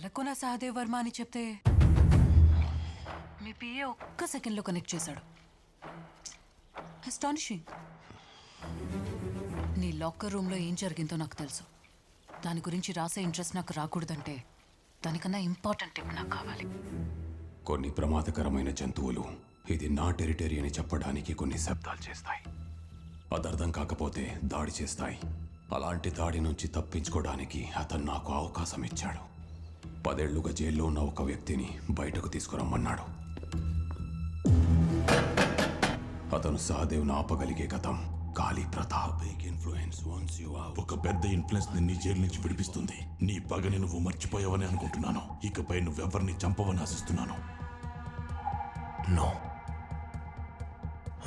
తలకొన సహదేవ్ వర్మ అని చెప్తే మీ పిఏ ఒక్క సెకండ్లో కనెక్ట్ చేశాడు. అస్టానిషింగ్. నీ లాకర్ రూమ్లో ఏం జరిగిందో నాకు తెలుసు. దాని గురించి రాసే ఇంట్రెస్ట్ నాకు రాకూడదంటే దానికన్నా ఇంపార్టెంట్ టిప్ నాకు కావాలి. కొన్ని ప్రమాదకరమైన జంతువులు ఇది నా టెరిటరీ అని చెప్పడానికి కొన్ని శబ్దాలు చేస్తాయి. అదర్థం కాకపోతే దాడి చేస్తాయి. అలాంటి దాడి నుంచి తప్పించుకోవడానికి అతను నాకు అవకాశం ఇచ్చాడు. 10 ఏళ్లుగా జైల్లో ఉన్న ఒక వ్యక్తిని బయటకు తీసుకురమ్మన్నాడు. అతను సహదేవ్ను ఆపగలిగే గతం కాళీ ప్రతాప్. ఒక పెద్ద ఇన్ఫ్లుయెన్స్ నీ జైలు నుంచి విడిపిస్తుంది. నీ పగని నువ్వు మర్చిపోయావని అనుకుంటున్నాను. ఇకపై నువ్వెవరిని చంపవని ఆశిస్తున్నాను. No.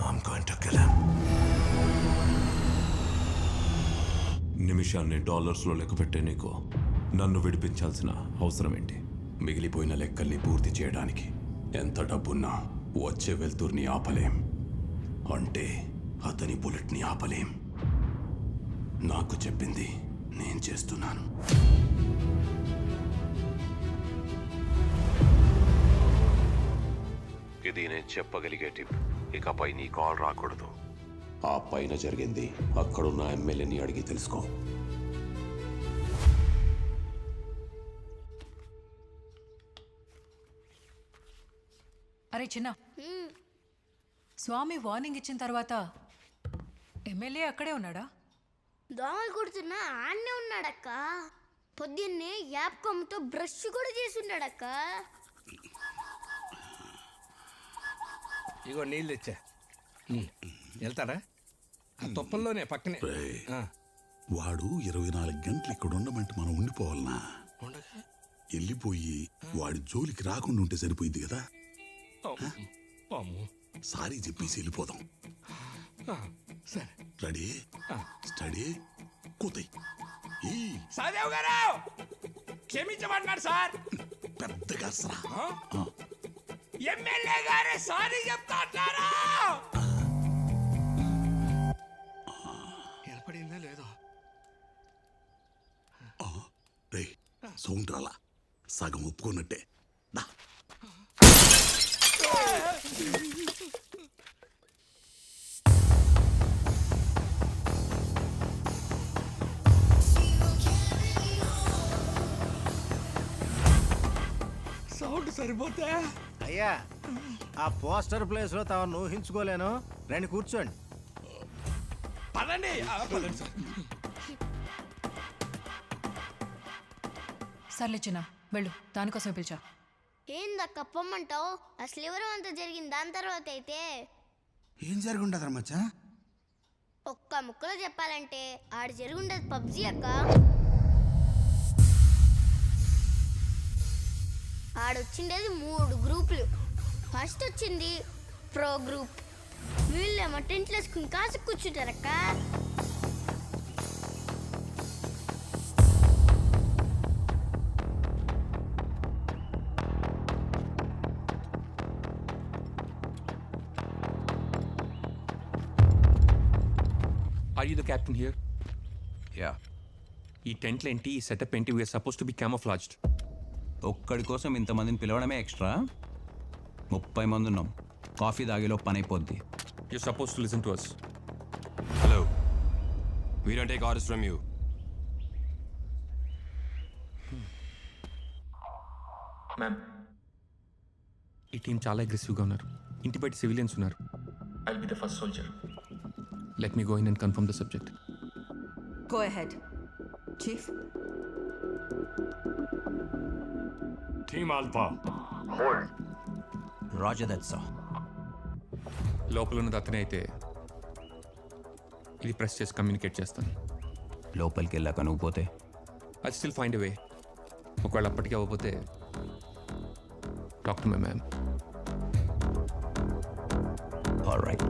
I'm going to kill him. నిమిషాన్ని డాలర్స్లో లెక్క పెట్టే నీకు నన్ను విడిపించాల్సిన అవసరం ఏంటి? మిగిలిపోయిన లెక్కల్ని పూర్తి చేయడానికి ఎంత డబ్బున్నా వచ్చే వెళ్తుర్ని ఆపలేం. అంటే అతని బుల్లెట్ని ఆపలేం. నాకు చెప్పింది నేను చేస్తున్నాను. ఇది నేను చెప్పగలిగే టిప్. ఇకపై నీ కాల్ రాకూడదు. ఆ పైన జరిగింది అక్కడున్న ఎమ్మెల్యేని అడిగి తెలుసుకో. అరే చిన్న, స్వామి వార్నింగ్ ఇచ్చిన తర్వాత ఎమ్మెల్యే అక్కడే ఉన్నాడా? దోమలు కుడుతున్నా ఆడనే ఉన్నాడక్క. పొద్దున్నే యాప్ కొమ్మతో బ్రష్ కూడా చేసి ఉన్నాడక్క. ఇగో నీళ్ళు తెచ్చా. వెళ్తారా? ఆ తుప్పల్లోనే పక్కనే. వాడు 24 గంటలు ఇక్కడ ఉండమంటే మనం ఉండిపోవాలనా? వెళ్ళిపోయి వాడి జోలికి రాకుండా ఉంటే సరిపోయింది కదా. సారీ చెప్పేసి వెళ్ళిపోదాం. సరే, రెడీ, స్టడీ, కూతాయి. సహదేవ్ గారు క్షమించమన్నాడు సార్. పెద్దగా సరా ఎమ్మెల్యే గారే సారీ చెప్తా అన్నారా? ఏర్పడిందా లేదో? రే సౌండ్ రాలా, సగం ఒప్పుకున్నట్టే. దా. సౌండ్ సరిపోతే అయ్యా, ఆ పోస్టర్ ప్లేస్ లో తాను ఊహించుకోలేను. రండి కూర్చోండి. పదండి. పదండి సార్. సర్లే చిన్న, వెళ్ళు. దానికోసమే పిలిచా. ఏందక్క పొమ్మంటావు? అసలు ఎవరు అంత జరిగింది దాని తర్వాత అయితే ఏం జరుగుండదు మచ్చా? ఒక్క ముక్కలో చెప్పాలంటే ఆడ జరుగుండదు పబ్జీ అక్క. ఆడొచ్చిండేది 3 గ్రూపులు. ఫస్ట్ వచ్చింది ప్రో గ్రూప్. వీళ్ళేమో టెంట్లు వేసుకుని కాసు కూర్చుంటారక్క. Are you the captain here? Yeah. ఈ టెంట్లు ఏంటి? ఈ సెటప్ ఏంటి? We're supposed to be camouflaged. ఒక్కడి కోసం ఇంతమందిని పిలవడమే ఎక్స్ట్రా. 30 మంది ఉన్నాం. కాఫీ తాగేలో పని అయిపోద్ది. You're supposed to listen to us. Hello, we don't take orders from you. Ma'am, ఈ టీం చాలా అగ్రెసివ్గా ఉన్నారు. ఇంటి బయట సివిలియన్స్ ఉన్నారు. I'll be the first soldier. Let me go in and confirm the subject. Go ahead, Chief. Team Alpha. Roger that sir. లోపల ఉన్నది అతనే అయితే ఇది ప్రెస్ చేసి కమ్యూనికేట్ చేస్తాను. లోపలికి వెళ్ళాక నువ్వు పోతే ఐ స్టిల్ ఫైండ్ ఎ వే. ఒకవేళ అప్పటికి అవ్వకపోతే talk to my ma'am. Alright.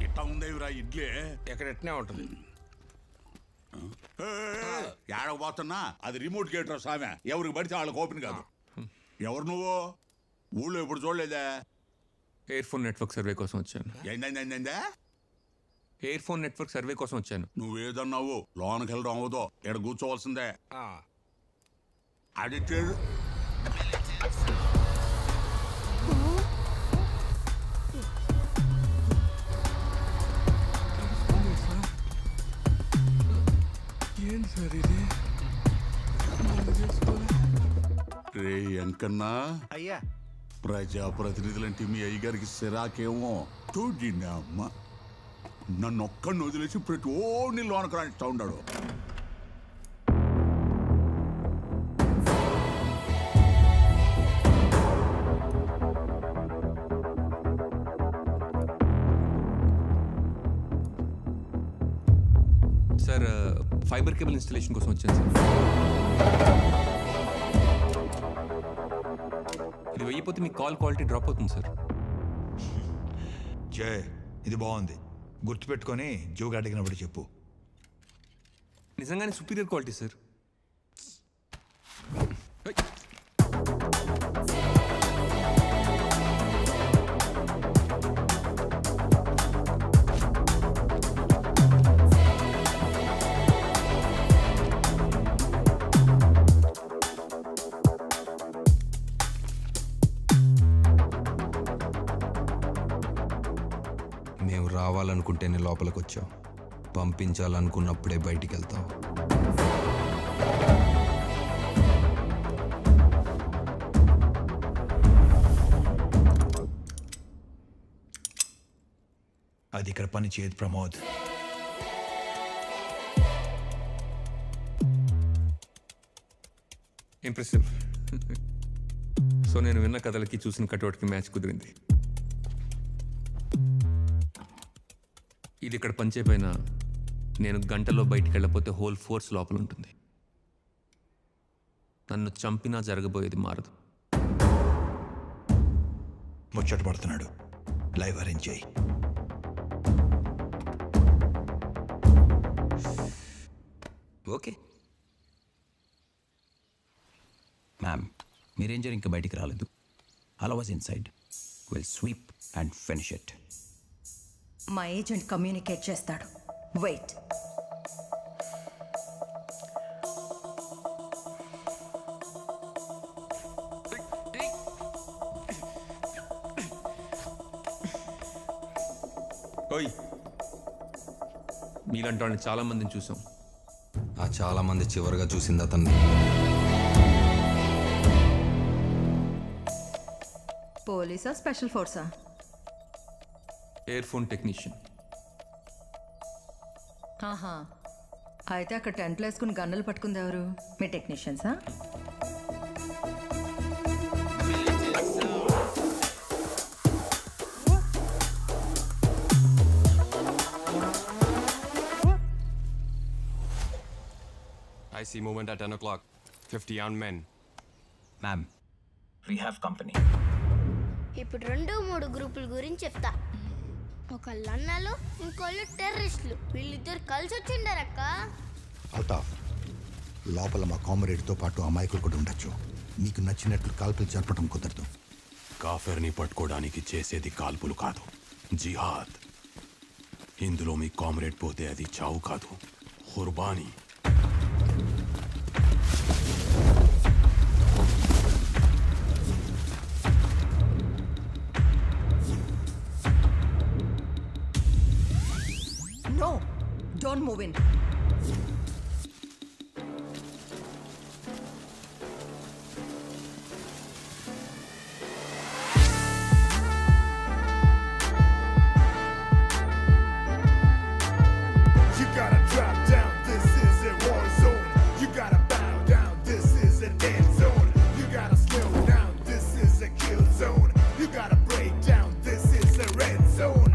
ఇట్టా ఉందేవిరా ఇడ్లీ. ఎక్కడ ఎట్నే ఉంటుంది. ఏడకపోతున్నా అది రిమోట్ గేట్ రా సామె. ఎవరికి పడితే వాళ్ళకి ఓపెన్ కాదు. ఎవరు నువ్వు? ఊళ్ళో ఎప్పుడు చూడలేదా? ఎయిర్ ఫోన్ నెట్వర్క్ సర్వే కోసం వచ్చాను. ఏందా ఎయిర్ ఫోన్ నెట్వర్క్ సర్వే కోసం వచ్చాను. నువ్వేదన్నావు లోనకి వెళ్ళడం అవ్వదో ఇక్కడ కూర్చోవలసిందే. ఆ, అడిక్టెడ్ ఏంటి సార్ ఇది? రే అంకన్నా, అయ్యా ప్రజాప్రతినిధులంటే మీ అయ్యగారికి సిరాకేమో. చూడండి అమ్మ, నన్ను ఒక్కడిని వదిలేసి ప్రతి ఓడిని లోనకు రాణిస్తూ ఉన్నాడు. సార్ ఫైబర్ కేబుల్ ఇన్స్టలేషన్ కోసం వచ్చాను సార్. ఇది వెయ్యిపోతే మీ కాల్ క్వాలిటీ డ్రాప్ అవుతుంది సార్. జయ్, ఇది బాగుంది. గుర్తుపెట్టుకొని జోగా అడిగినప్పుడు చెప్పు. నిజంగానే సుపీరియర్ క్వాలిటీ సార్. మేము రావాలనుకుంటేనే లోపలికి వచ్చాం, పంపించాలనుకున్నప్పుడే బయటికి వెళ్తాం. అది ఇక్కడ పని చేయదు ప్రమోద్. ఇంప్రెసివ్. సో నేను విన్న కథలకి చూసిన కటౌట్కి మ్యాచ్ కుదిరింది. ఇది ఇక్కడ పనిచేపోయిన నేను గంటలో బయటికి వెళ్ళకపోతే హోల్ ఫోర్స్ లోపల ఉంటుంది. నన్ను చంపినా జరగబోయేది మారదు. ముచ్చట పడుతున్నాడు. లైవ్ అరేంజ్ చేయి. ఓకే మ్యామ్, మీరేంజర్ ఇంకా బయటికి రాలేదు. అలా was inside. Will sweep and finish it. మా ఏజెంట్ కమ్యూనికేట్ చేస్తాడు. వెయిట్. ఓయ్, మీలాంటి వాళ్ళని చాలా మందిని చూసాం. ఆ చాలా మంది చివరిగా చూసింది అతన్ని. పోలీసా, స్పెషల్ ఫోర్సా? Air phone technician. ఆహా, అయితే అక్కడ టెంట్లు వేసుకుని గన్నులు పట్టుకుంది ఎవరు? మీ టెక్నీషియన్సా? I see movement at 10 o'clock. 50 armed men. Ma'am, we have company. ఇప్పుడు 2-3 గ్రూపుల గురించి చెప్తా. ఒకళ్ళు అన్నాలు, ఇంకోళ్ళు టెర్రరిస్టులు. వీళ్ళిద్దరు కలిసి వచ్చిండారక్క. అల్తాఫ్, లోపల మా కామ్రేడ్తో పాటు అమాయకులు కూడా ఉండొచ్చు. నీకు నచ్చినట్లు కాల్పులు జరపడం కుదరదు. కాఫెర్ని పట్టుకోవడానికి చేసేది కాల్పులు కాదు, జిహాద్. ఇందులో మీ కామ్రేడ్ పోతే అది చావు కాదు, qurbani. No, don't move in. You gotta drop down, this is a war zone. You gotta bow down, this is an end zone. You gotta slow down, this is a kill zone. You gotta break down, this is a red zone.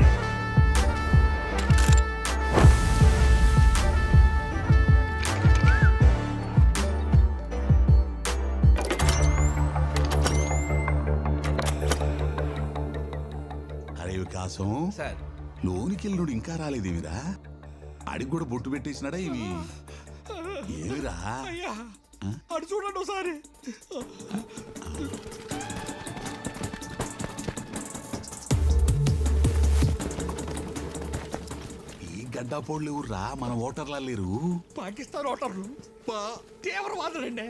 అరే వికాసం, sir, లోనికి వెళ్ళినోడు ఇంకా రాలేదేమిరా? అడిగి కూడా బొట్టు పెట్టేసినాడా ఇవి? ఏమిరా? అటు చూడండి ఒకసారి. గడ్డాపోళ్ళు ఎవర్రా మన ఓటర్లా లేరు. పాకిస్తాన్ ఓటర్లు తీవ్రవాదులండి.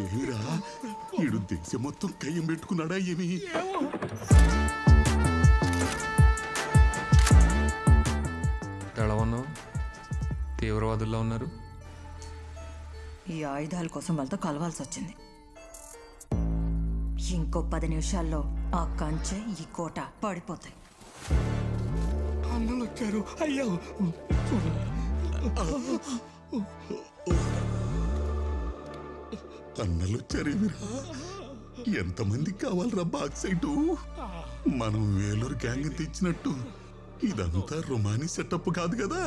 ఏమిరా ఈడు దేశం మొత్తం కయ్యం పెట్టుకున్నాడా ఏమి? ఎలా ఉన్నావు? తీవ్రవాదుల్లో ఉన్నారు. ఈ ఆయుధాల కోసం వాళ్ళతో కలవాల్సి వచ్చింది. ఇంకో 10 నిమిషాల్లో ఆ కంచె ఈ కోట పడిపోతాయి. అన్నలు వచ్చారు. అయ్యో అన్నలు వచ్చారేమిరా? ఎంతమందికి కావాలరా బాక్సైటు? మనం వేలూరు గ్యాంగ్ తెచ్చినట్టు ఇదంతా రొమానీ సెటప్ కాదు కదా.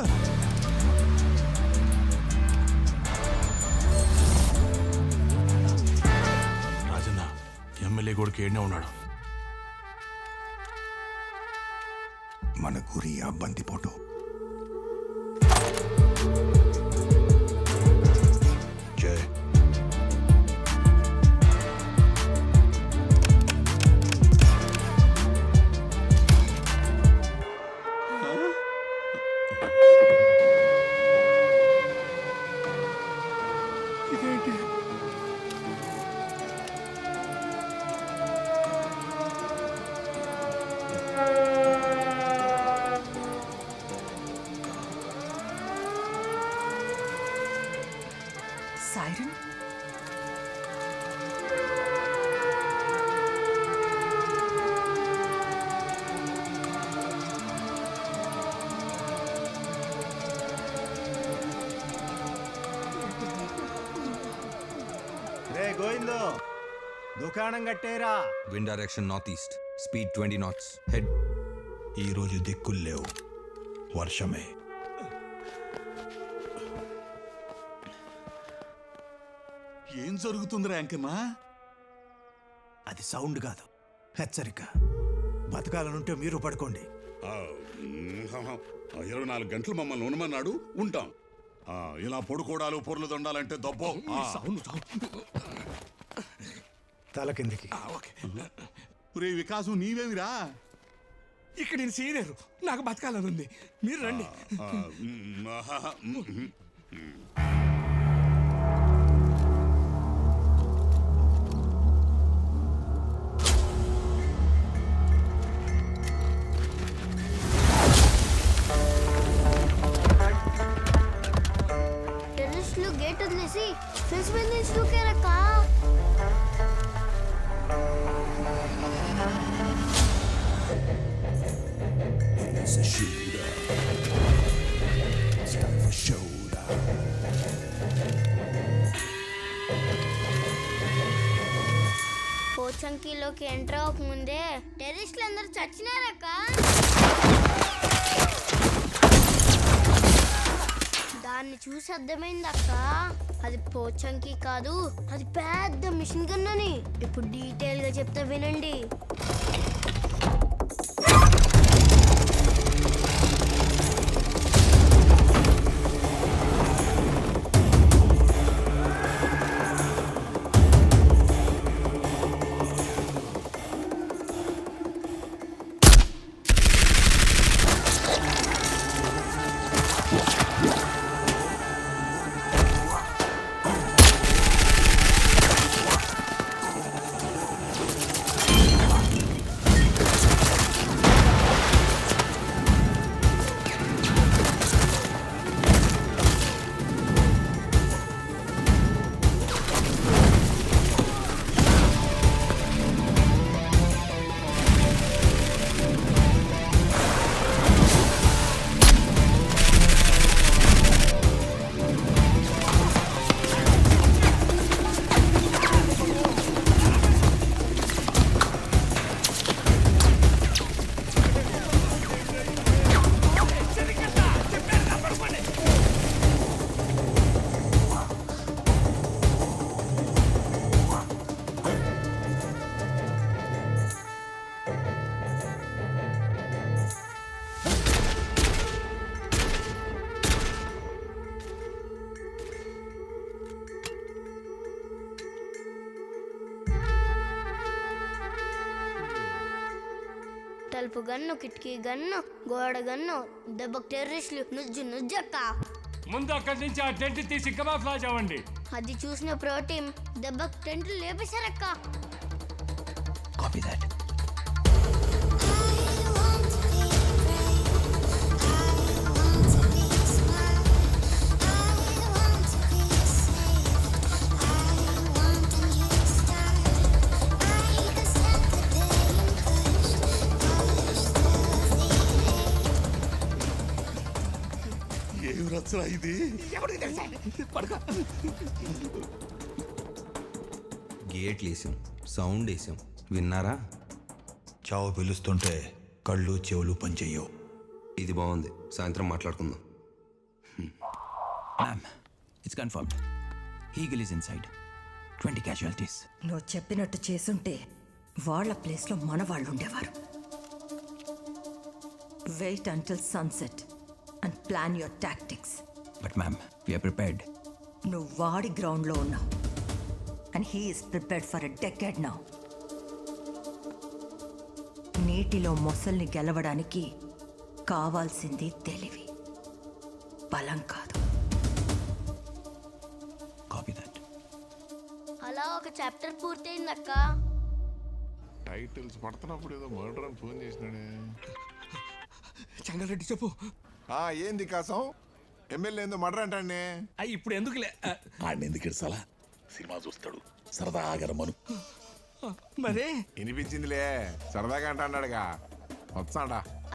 రాజన్న ఎమ్మెల్యే కొడుకు ఏడనే ఉన్నాడు. మన గురి ఆ బందిపోటు. జై సైరన్ రే గోవిందో, దుకాణం కట్టేరా. Wind direction north east, speed 20 knots, head. ఈరోజు దిక్కులు లేవు, వర్షమే. ఏం జరుగుతుందిరా అంకన్నా? అది సౌండ్ కాదు, హెచ్చరిక. బతకాలనుంటే మీరు పడుకోండి. 24 గంటలు మమ్మల్ని ఉండమన్నాడు, ఉంటాం. ఇలా పొడుకోడాలు పొర్లు దొండాలంటే దబ్బో. తల కిందికి. రే వికాసు నీవేమిరా? ఇక్కడ నేను సీనియర్, నాకు బతకాలని ఉంది. మీరు రండి. టెర్రరిస్టులు గేట్ వదిలేసి ఫెన్స్ మీద నుంచి దూకారక్క. పోచంకిలోకి ఎంటర్ అవ్వకముందే టెర్రరిస్టులు అందరూ చచ్చినారక్క. దాన్ని చూసి అర్థమైంది అక్క, అది పోచంకి కాదు, అది పెద్ద మిషన్ గన్ అని. ఇప్పుడు డీటెయిల్ గా చెప్తా వినండి. తలుపు గన్ను, కిటికీ గన్ను, గోడ గన్ను, దెబ్బకు టెర్రరిస్టులు నుజ్జక్క. ముందు అక్కడి నుంచి ఆ టెంట్ తీసి కమాఫ్లాజ్ అవ్వండి. అది చూసిన ప్రో టీం దెబ్బకు టెంట్లు లేపేశారక్క. Copy that. ఏం రచ్చరా ఇది? గేట్లు వేసాం, సౌండ్ వేసాం, విన్నారా? చావు పిలుస్తుంటే కళ్ళు చెవులు పనిచెయ్యవు. ఇది బాగుంది, సాయంత్రం మాట్లాడుకుందాం. Ma'am, it's confirmed. Eagle is inside. 20 casualties. నువ్వు చెప్పినట్టు చేసుంటే వాళ్ళ ప్లేస్లో మన వాళ్ళు ఉండేవారు. Wait until sunset and plan your tactics. But ma'am, we're prepared. నువ్వు వాడి గ్రౌండ్లో ఉన్నావు and he is prepared for a decade now. నీటిలో మొసల్ని గెలవడానికి కావాల్సింది తెలివి, బలం కాదు. Copy that. అలా ఒక చాప్టర్ పూర్తయిందక్క. టైటిల్స్ పడుతున్నప్పుడు ఏదో మర్డర్ అని ఫోన్ చేసినాడే. చంగారెడ్డి చెప్పు. ఏంది కాసం? ఎమ్మెల్యే ఏందో మర్డర్ అంటాడే. ఇప్పుడు ఎందుకులే. ఆడిని ఎందుకు ఇడ్సాలా? సినిమా చూస్తాడు, సరదాగా రమ్మను. మరే వినిపించిందిలే, సరదాగా అంటాడాడుగా. వస్తాడా?